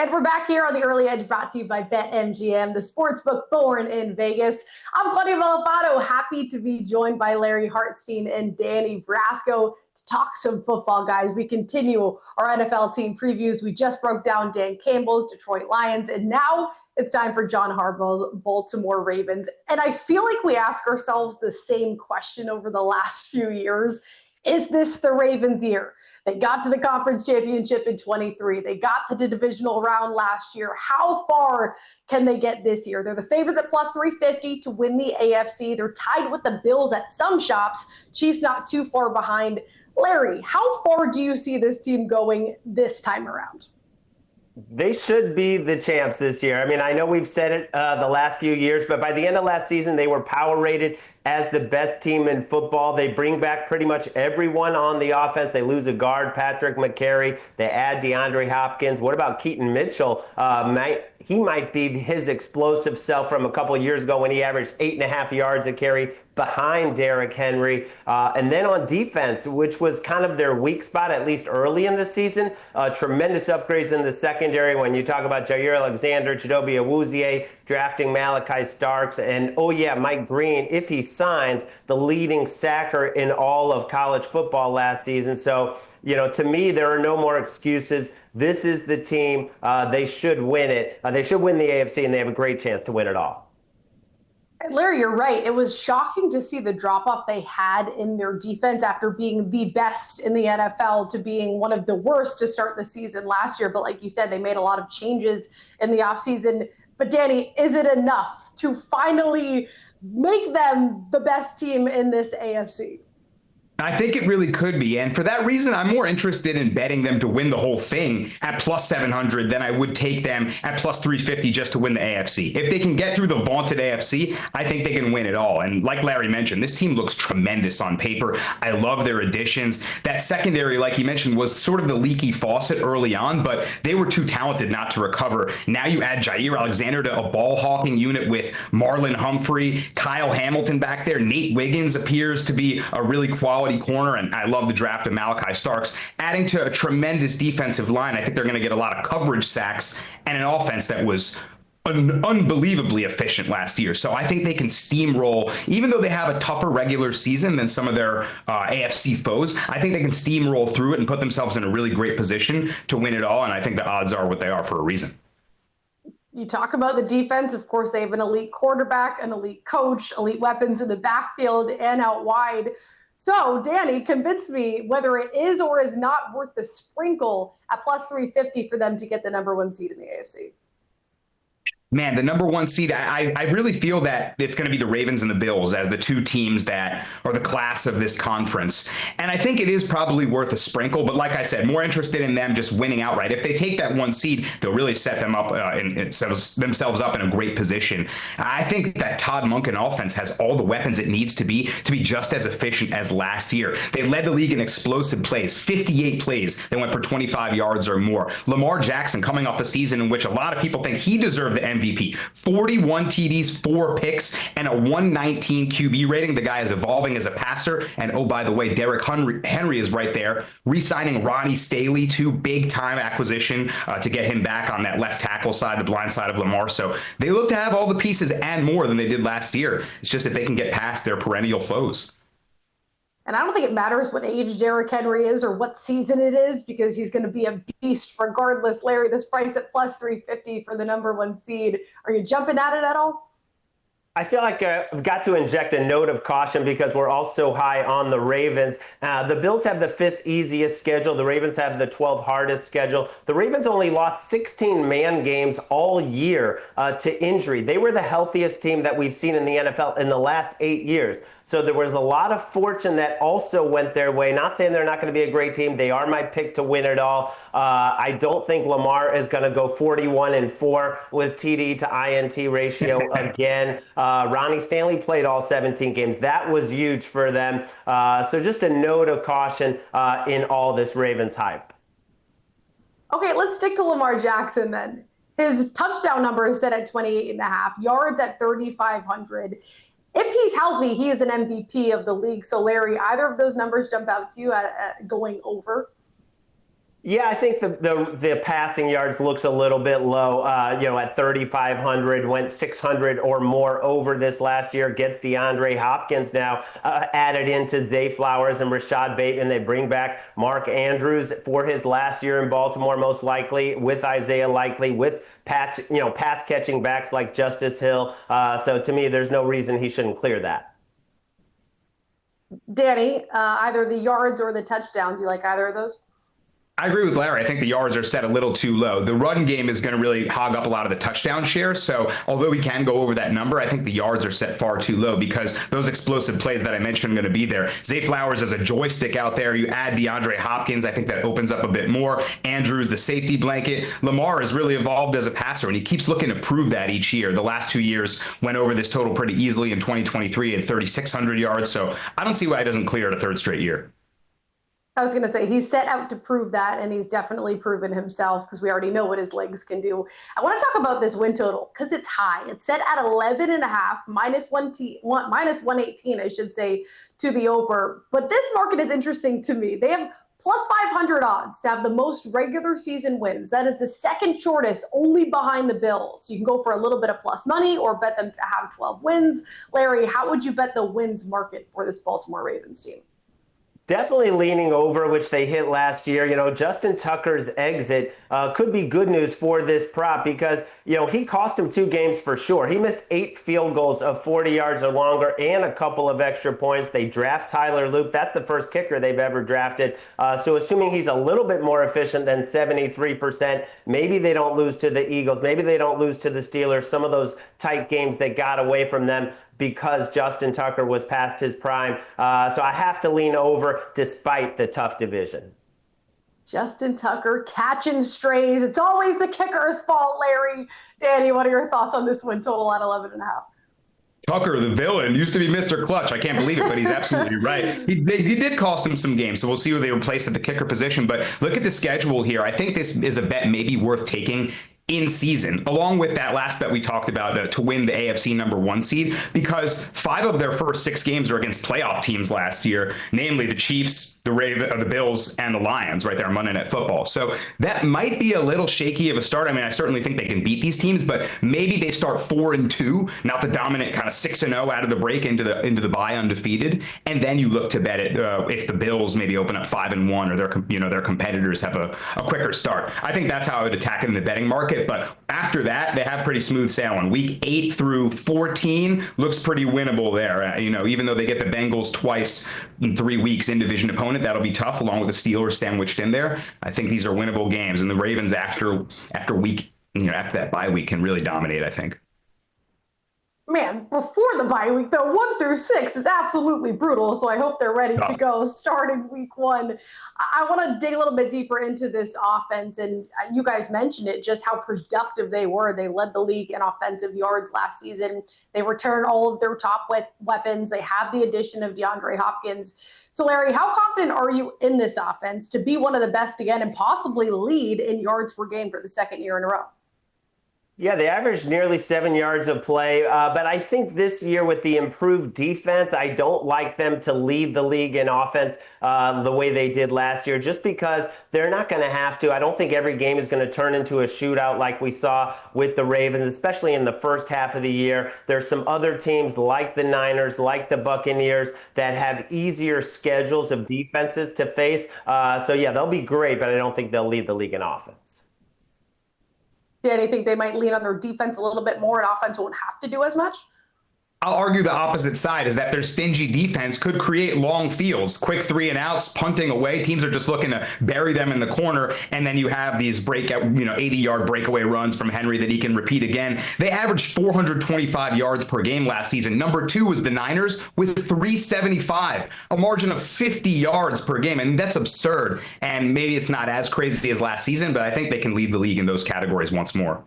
And we're back here on the Early Edge, brought to you by BetMGM, the sportsbook born in Vegas. I'm Claudia Bellofatto, happy to be joined by Larry Hartstein and Danny Brasco to talk some football, guys. We continue our NFL team previews. We just broke down Dan Campbell's Detroit Lions, and now it's time for John Harbaugh's Baltimore Ravens. And I feel like we ask ourselves the same question over the last few years. Is this the Ravens' year? They got to the conference championship in 23. They got to the divisional round last year. How far can they get this year? They're the favorites at plus 350 to win the AFC. They're tied with the Bills at some shops. Chiefs not too far behind. Larry, how far do you see this team going this time around? They should be the champs this year. I mean, I know we've said it the last few years, but by the end of last season, they were power rated as the best team in football. They bring back pretty much everyone on the offense. They lose a guard, Patrick McCary. They add DeAndre Hopkins. What about Keaton Mitchell? He might be his explosive self from a couple of years ago when he averaged 8.5 yards a carry behind Derrick Henry. And then on defense, which was kind of their weak spot, at least early in the season, tremendous upgrades in the secondary when you talk about Jair Alexander, Chidobe Awuzie, drafting Malachi Starks, and Mike Green, if he signs, the leading sacker in all of college football last season. So, to me, there are no more excuses. This is the team. They should win it. They should win the AFC, and they have a great chance to win it all. Larry, you're right. It was shocking to see the drop-off they had in their defense after being the best in the NFL to being one of the worst to start the season last year. But like you said, they made a lot of changes in the offseason. But Danny, is it enough to finally make them the best team in this AFC? I think it really could be. And for that reason, I'm more interested in betting them to win the whole thing at plus 700 than I would take them at plus 350 just to win the AFC. If they can get through the vaunted AFC, I think they can win it all. And like Larry mentioned, this team looks tremendous on paper. I love their additions. That secondary, like you mentioned, was sort of the leaky faucet early on, but they were too talented not to recover. Now you add Jair Alexander to a ball-hawking unit with Marlon Humphrey, Kyle Hamilton back there. Nate Wiggins appears to be a really quality corner, and I love the draft of Malachi Starks. Adding to a tremendous defensive line, I think they're going to get a lot of coverage sacks and an offense that was unbelievably efficient last year. So I think they can steamroll, even though they have a tougher regular season than some of their AFC foes. I think they can steamroll through it and put themselves in a really great position to win it all, and I think the odds are what they are for a reason. You talk about the defense. Of course, they have an elite quarterback, an elite coach, elite weapons in the backfield and out wide. So, Danny, convince me whether it is or is not worth the sprinkle at plus 350 for them to get the number one seed in the AFC. Man, the number one seed, I really feel that it's going to be the Ravens and the Bills as the two teams that are the class of this conference. And I think it is probably worth a sprinkle. But like I said, more interested in them just winning outright. If they take that one seed, they'll really set them up and set themselves up in a great position. I think that Todd Monken offense has all the weapons it needs to be just as efficient as last year. They led the league in explosive plays, 58 plays. They went for 25 yards or more. Lamar Jackson coming off a season in which a lot of people think he deserved the MVP. 41 TDs, 4 picks, and a 119 QB rating. The guy is evolving as a passer. And oh, by the way, Derrick Henry is right there, re-signing Ronnie Staley, too, big-time acquisition to get him back on that left tackle side, the blind side of Lamar. So they look to have all the pieces and more than they did last year. It's just that they can get past their perennial foes. And I don't think it matters what age Derrick Henry is or what season it is, because he's going to be a beast regardless. Larry, this price at plus 350 for the number one seed. Are you jumping at it at all? I feel like I've got to inject a note of caution because we're all so high on the Ravens. The Bills have the 5th easiest schedule. The Ravens have the 12th hardest schedule. The Ravens only lost 16 man games all year to injury. They were the healthiest team that we've seen in the NFL in the last 8 years. So there was a lot of fortune that also went their way. Not saying they're not going to be a great team. They are my pick to win it all. I don't think Lamar is going to go 41-4 with TD to INT ratio again. Ronnie Stanley played all 17 games. That was huge for them. So just a note of caution in all this Ravens hype. Okay, let's stick to Lamar Jackson then. His touchdown number is set at 28.5, yards at 3,500. If he's healthy, he is an MVP of the league. So, Larry, either of those numbers jump out to you going over? Yeah, I think the passing yards looks a little bit low. At 3,500, went 600 or more over this last year. Gets DeAndre Hopkins now added into Zay Flowers and Rashad Bateman. They bring back Mark Andrews for his last year in Baltimore, most likely, with Isaiah Likely, with pass catching backs like Justice Hill. So to me, there's no reason he shouldn't clear that. Danny, either the yards or the touchdowns, you like either of those? I agree with Larry. I think the yards are set a little too low. The run game is going to really hog up a lot of the touchdown share. So although we can go over that number, I think the yards are set far too low because those explosive plays that I mentioned are going to be there. Zay Flowers is a joystick out there. You add DeAndre Hopkins, I think that opens up a bit more. Andrews, the safety blanket. Lamar has really evolved as a passer, and he keeps looking to prove that each year. The last 2 years went over this total pretty easily. In 2023 at 3,600 yards. So I don't see why he doesn't clear it a third straight year. I was going to say he's set out to prove that, and he's definitely proven himself because we already know what his legs can do. I want to talk about this win total because it's high. It's set at 11.5, minus 118, I should say, to the over. But this market is interesting to me. They have plus 500 odds to have the most regular season wins. That is the second shortest, only behind the Bills. You can go for a little bit of plus money or bet them to have 12 wins. Larry, how would you bet the wins market for this Baltimore Ravens team? Definitely leaning over, which they hit last year. Justin Tucker's exit could be good news for this prop because, he cost him 2 games for sure. He missed 8 field goals of 40 yards or longer and a couple of extra points. They draft Tyler Loop. That's the first kicker they've ever drafted. So assuming he's a little bit more efficient than 73%, maybe they don't lose to the Eagles. Maybe they don't lose to the Steelers. Some of those tight games that got away from them because Justin Tucker was past his prime. So I have to lean over despite the tough division. Justin Tucker catching strays. It's always the kicker's fault, Larry. Danny, what are your thoughts on this win total at 11.5? Tucker, the villain, used to be Mr. Clutch. I can't believe it, but he's absolutely right. He did cost him some games, so we'll see who they replace at the kicker position. But look at the schedule here. I think this is a bet maybe worth taking in season, along with that last bet we talked about to win the AFC #1 seed, because 5 of their first 6 games are against playoff teams last year, namely the Chiefs, the Bills, and the Lions right there on Monday Night Football. So that might be a little shaky of a start. I mean, I certainly think they can beat these teams, but maybe they start 4-2, not the dominant kind of 6-0 out of the break into the bye undefeated, and then you look to bet it if the Bills maybe open up 5-1 or their competitors have a quicker start. I think that's how I would attack it in the betting market. But after that, they have pretty smooth sailing. Week 8 through 14 looks pretty winnable there. Even though they get the Bengals twice in 3 weeks in division opponent, that'll be tough, along with the Steelers sandwiched in there. I think these are winnable games, and the Ravens after week, after that bye week, can really dominate, I think. Man, before the bye week, though, 1 through 6 is absolutely brutal. So I hope they're ready to go starting week 1. I want to dig a little bit deeper into this offense. And you guys mentioned it, just how productive they were. They led the league in offensive yards last season. They returned all of their top weapons. They have the addition of DeAndre Hopkins. So, Larry, how confident are you in this offense to be one of the best again and possibly lead in yards per game for the second year in a row? Yeah, they averaged nearly 7 yards of play, but I think this year with the improved defense, I don't like them to lead the league in offense the way they did last year, just because they're not going to have to. I don't think every game is going to turn into a shootout like we saw with the Ravens, especially in the first half of the year. There's some other teams like the Niners, like the Buccaneers, that have easier schedules of defenses to face. So yeah, they'll be great, but I don't think they'll lead the league in offense. Danny, think they might lean on their defense a little bit more and offense won't have to do as much? I'll argue the opposite side is that their stingy defense could create long fields, quick 3-and-outs, punting away. Teams are just looking to bury them in the corner, and then you have these 80-yard breakaway runs from Henry that he can repeat again. They averaged 425 yards per game last season. Number 2 was the Niners with 375, a margin of 50 yards per game, and that's absurd. And maybe it's not as crazy as last season, but I think they can lead the league in those categories once more.